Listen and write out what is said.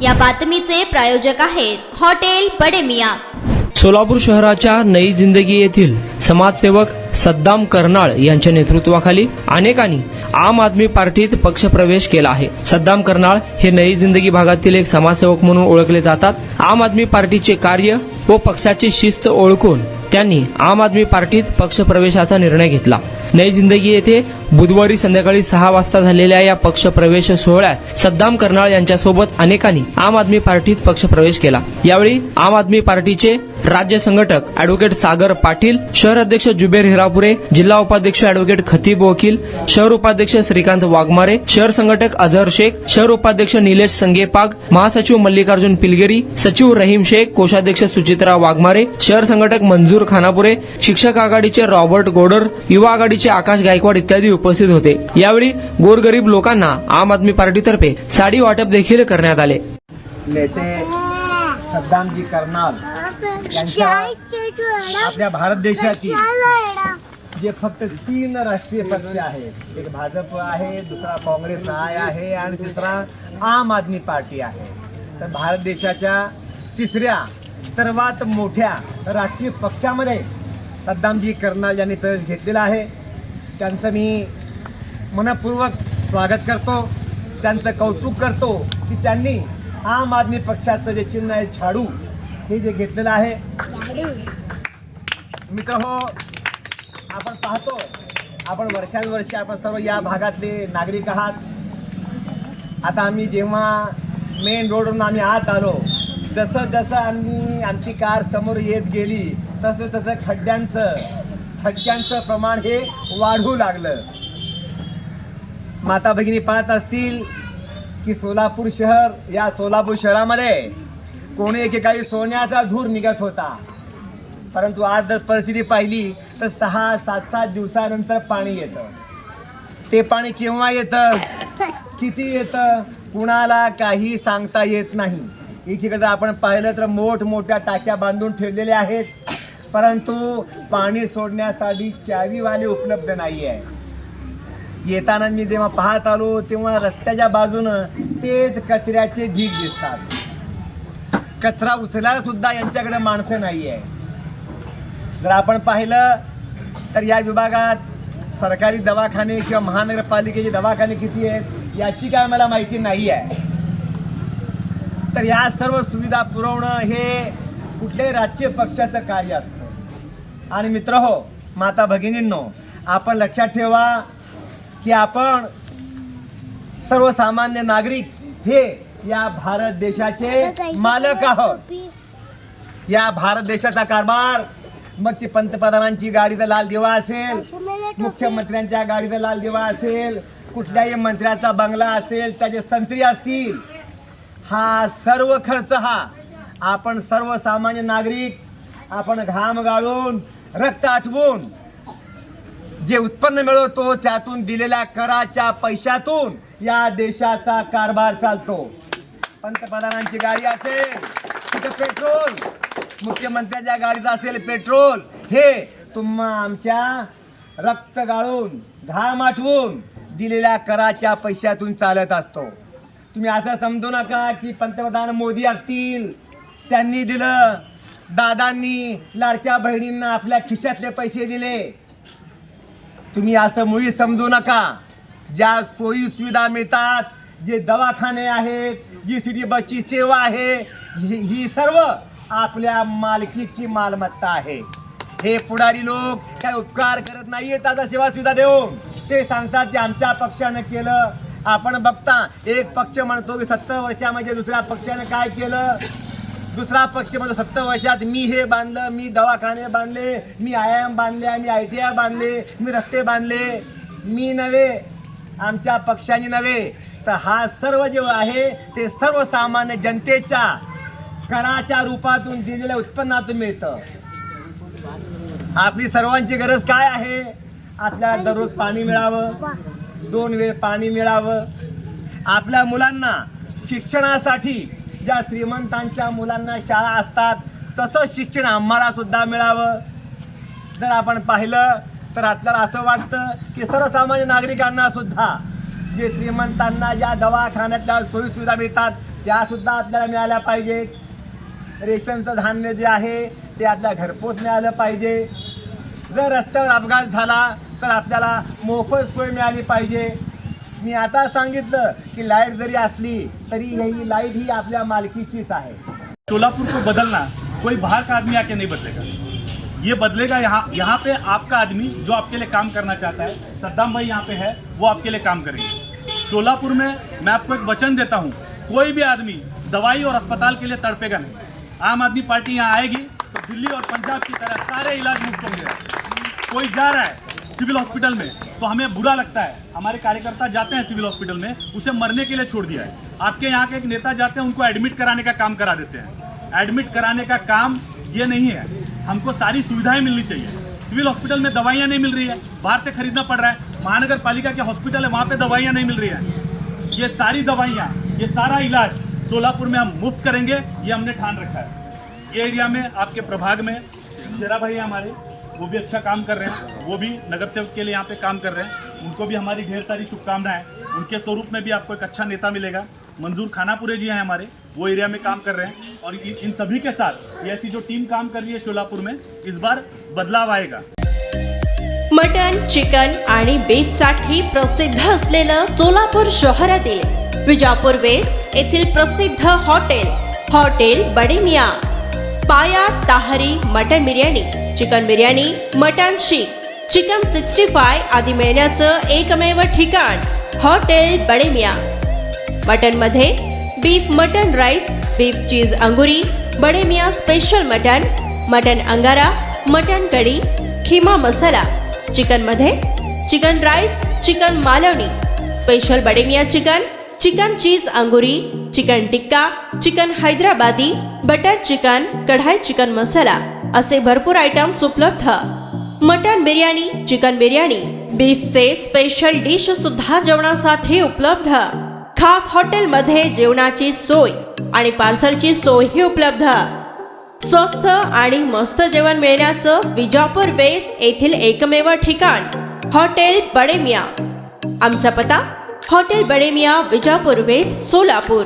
या बातमीचे प्रायोजक आहेत हॉटेल बडे मियां। सोलापूर शहराच्या नई जिंदगी येथील समाजसेवक सद्दाम कर्नाळ यांच्या नेतृत्वाखाली अनेकांनी आम आदमी पार्टीत पक्षप्रवेश केला आहे। सद्दाम कर्नाळ हे नई जिंदगी भागातील एक समाजसेवक म्हणून ओळखले जातात। आम आदमी पार्टीचे कार्य व पक्षाची शिस्त ओळखून त्यांनी आम आदमी पार्टीत पक्षप्रवेशाचा निर्णय घेतला। नई जिंदगी येथे बुधवारी संध्याकाळी 6 वाजता झालेल्या या पक्षप्रवेश सोहळ्यास सद्दाम कर्नाळ यांच्यासोबत अनेकांनी आम आदमी पार्टीत पक्षप्रवेश केला। यावेळी आम आदमी पार्टीचे राज्य संघटक अॅडव्होकेट सागर पाटील, शहर अध्यक्ष जुबेर हिरापुरे, जिल्हा उपाध्यक्ष अॅडव्होकेट खतीब वकील, शहर उपाध्यक्ष श्रीकांत वाघमारे, शहर संघटक अझहर शेख, शहर उपाध्यक्ष निलेश संगेपाग, महासचिव मल्लिकार्जुन पिलगेरी, सचिव रहीम शेख, कोषाध्यक्ष सुचित्रा वाघमारे, शहर संघटक मंजूर खानापुरे, शिक्षक आघाडीचे रॉबर्ट गोडर, युवा आघाडीचे आकाश गायकवाड इत्यादी उपस्थित होते। यावेळी गोरगरीब लोकांना आम आदमी पार्टीतर्फे साडी वाटप देखील करण्यात आले। नेते सद्दामजी कर्नाल यांच्या आपल्या भारत देशातील जे फक्त 3 राष्ट्रीय पक्ष आहेत, एक भाजप आहे, दुसरा काँग्रेस आहे आणि तिसरा आम आदमी पार्टी आहे। तर भारत देशाच्या तिसऱ्या सर्वात मोठ्या राष्ट्रीय पक्षामध्ये सद्दामजी कर्नाल यांनी प्रवेश घेतलेला आहे। त्यांचं मी मनपूर्वक स्वागत करतो, त्यांचं कौतुक करतो की त्यांनी आम आदमी पक्षाचं जे चिन्ह आहे झाडू हे जे घेतलेलं आहे। मित्रहो, आपण पाहतो, आपण वर्षानुवर्षे आपण सर्व या भागातले नागरिक आहात। आता आम्ही जेव्हा मेन रोडवरून आम्ही आत आलो, जसं जसं आमची कार समोर येत गेली तसं तसं खड्ड्यांचं प्रमाण हे वाढू लागलं। माता भगिनी पाहत असतील की सोलापूर शहर, या सोलापूर शहरामध्ये कोणी एकेकाळी सोन्याचा धूर निघत होता, परंतु आज जर परिस्थिती पाहिली तर 6-7 दिवसानंतर पाणी येतं। ते पाणी केव्हा येतं, किती येतं, कुणाला काही सांगता येत नाही। एकीकडे आपण पाहिलं तर मोठमोठ्या टाक्या बांधून ठेवलेल्या आहेत, परंतु पाणी सोडण्यासाठी चावीवाले उपलब्ध नाही आहे। येताना मी जेव्हा पाहत आलो तेव्हा रस्त्याच्या बाजूनं तेच कचऱ्याचे ढीग दिसतात। कचरा उचलायला सुद्धा यांच्याकडे माणसं नाही आहे। जर आपण पाहिलं तर या विभागात सरकारी दवाखाने किंवा महानगरपालिकेचे दवाखाने किती आहेत याची काय मला माहिती नाही आहे। तर या सर्व सुविधा पुरवणं हे कुठल्याही राजकीय पक्षाचं कार्य असतं। आणि मित्रहो, माता भगिनींनो, आपण लक्षात ठेवा की आपण सर्वसामान्य नागरिक हे या भारत देशाचे मालक आहोत। या भारत देशाचा कारभार, मग ती पंतप्रधानांची गाडीचा लाल दिवा असेल, मुख्यमंत्र्यांच्या गाडीचा लाल दिवा असेल, कुठल्याही मंत्र्याचा बंगला असेल, त्याचे संत्री असतील, हा सर्व खर्च हा आपण सर्वसामान्य नागरिक आपण घाम गाळून रक्त आटवून जे उत्पन्न मिळवतो त्यातून दिलेल्या कराच्या पैशातून या देशाचा कारभार चालतो। पंतप्रधानांची गाडी असेल तिथे पेट्रोल, मुख्यमंत्र्यांच्या गाडीचं असेल पेट्रोल, हे आमच्या रक्त गाळून घाम आटवून दिलेल्या कराच्या पैशातून चालत असतो। तुम्ही असं समजू नका की पंतप्रधान मोदी असतील त्यांनी दिलं, दादांनी लाडक्या बहिणींना आपल्या खिशातले पैसे दिले, तुम्ही असं मुळी समजू नका। ज्या सोयी सुविधा मिळतात, जे दवाखाने आहेत, जी सिटी बसची सेवा आहे, ही सर्व आपल्या मालकीची मालमत्ता आहे। हे पुढारी लोक काय उपकार करत नाहीये आता सेवा सुविधा देऊन, ते सांगतात की आमच्या पक्षाने केलं। आपण बघता एक पक्ष म्हणतो की 70 वर्षामध्ये दुसऱ्या पक्षाने काय केलं, दुसरा पक्ष म्हणतो 70 वर्षात मी हे बांधलं, मी दवाखाने बांधले, मी IIM बांधले, मी ITI बांधले, मी रस्ते बांधले, मी नव्हे, आमच्या पक्षाने नव्हे। तर हा सर्व जे आहे ते सर्वसामान्य जनतेच्या कराच्या रूपातून दिलेल्या उत्पन्नातून मिळतं। आपली सर्वांची गरज काय आहे, आपल्याला दररोज पाणी मिळावं, 2 वेळ पाणी मिळावं, आपल्या मुलांना शिक्षणासाठी ज्या श्रीमंतांच्या मुलांना शाळा असतात तसं शिक्षण आम्हाला सुद्धा मिळावं। जर आपण पाहिलं तर आपल्याला असं वाटतं की सर्वसामान्य नागरिकांना सुद्धा जे श्रीमंतांना ज्या दवाखान्यातल्या सोयी सुविधा मिळतात त्या सुद्धा आपल्याला मिळाल्या पाहिजेत। रेशनचं धान्य जे आहे ते आपल्या घरपोच मिळालं पाहिजे। जर रस्त्यावर अपघात झाला तर आपल्याला मोफत सोय मिळाली पाहिजे। मी आता सांगितलं की लाईट जरी असली तरी ही लाईट ही आपल्या मालकीचीच आहे। शोलापुर को बदलना कोई बाहर का आदमी आके नहीं बदलेगा, ये बदलेगा यहाँ पे आपका आदमी जो आपके लिए काम करना चाहता है। सद्दाम भाई यहाँ पे है, वो आपके लिए काम करेंगे। शोलापुर में मैं आपको एक वचन देता हूँ, कोई भी आदमी दवाई और अस्पताल के लिए तड़पेगा नहीं। आम आदमी पार्टी यहाँ आएगी तो दिल्ली और पंजाब की तरह सारे इलाज मुफ्त होंगे। कोई जा रहा है सिविल हॉस्पिटल में तो हमें बुरा लगता है, हमारे कार्यकर्ता जाते हैं सिविल हॉस्पिटल में, उसे मरने के लिए छोड़ दिया है। आपके यहाँ के एक नेता जाते हैं, उनको एडमिट कराने का काम करा देते हैं। एडमिट कराने का काम ये नहीं है, हमको सारी सुविधाएं मिलनी चाहिए। सिविल हॉस्पिटल में दवाइयाँ नहीं मिल रही है, बाहर से खरीदना पड़ रहा है। महानगर पालिका के हॉस्पिटल है, वहाँ पे दवाइयाँ नहीं मिल रही है। ये सारी दवाइयाँ, ये सारा इलाज सोलापुर में हम मुफ्त करेंगे, ये हमने ठान रखा है। ये एरिया में आपके प्रभाग में शेरा भाई हमारे, वो भी अच्छा काम कर रहे हैं, वो भी नगर सेवक के लिए यहाँ पे काम कर रहे हैं। उनको भी हमारी ढेर सारी शुभकामनाएं। उनके स्वरूप में भी आपको एक अच्छा नेता मिलेगा। मंजूर खानापुरे जी हैं हमारे, वो एरिया में काम कर रहे हैं। और इन सभी के साथ ये ऐसी जो टीम काम कर रही है शोलापुर में, इस बार बदलाव आएगा। मटन, चिकन आणि बीफसाठी प्रसिद्ध असलेलं सोलापूर शहरातील विजापूर वेस्ट येथील प्रसिद्ध हॉटेल बडे मियाँ, पाया ताहरी mutton biryani, chicken biryani, mutton शीख, चिकन 65 आदी मिळण्याचं एकमेव ठिकाण हॉटेल बडे मियाँ। मटन मध्ये beef mutton rice, beef cheese अंगुरी, Bade Miyan special mutton, mutton अंगारा, मटन कढी, खीमा मसाला। चिकन मध्ये chicken rice, chicken Malvani, special Bade Miyan chicken, chicken cheese अंगुरी, chicken tikka, chicken Hyderabadi, butter chicken, kadai chicken masala असे भरपूर आयटम्स उपलब्ध। मटन बिर्याणी, चिकन बिर्याणी, बीफचे स्पेशल डिश सुद्धा जेवणासाठी उपलब्ध। खास हॉटेलमध्ये जेवणाची सोय आणि पार्सलची सोयही उपलब्ध। स्वस्त आणि मस्त जेवण मिळण्याचं विजापूर वेस्ट येथील एकमेव ठिकाण हॉटेल बडे मियाँ। आमचा पत्ता हॉटेल बडे मियाँ, विजापूर वेस्ट, सोलापूर।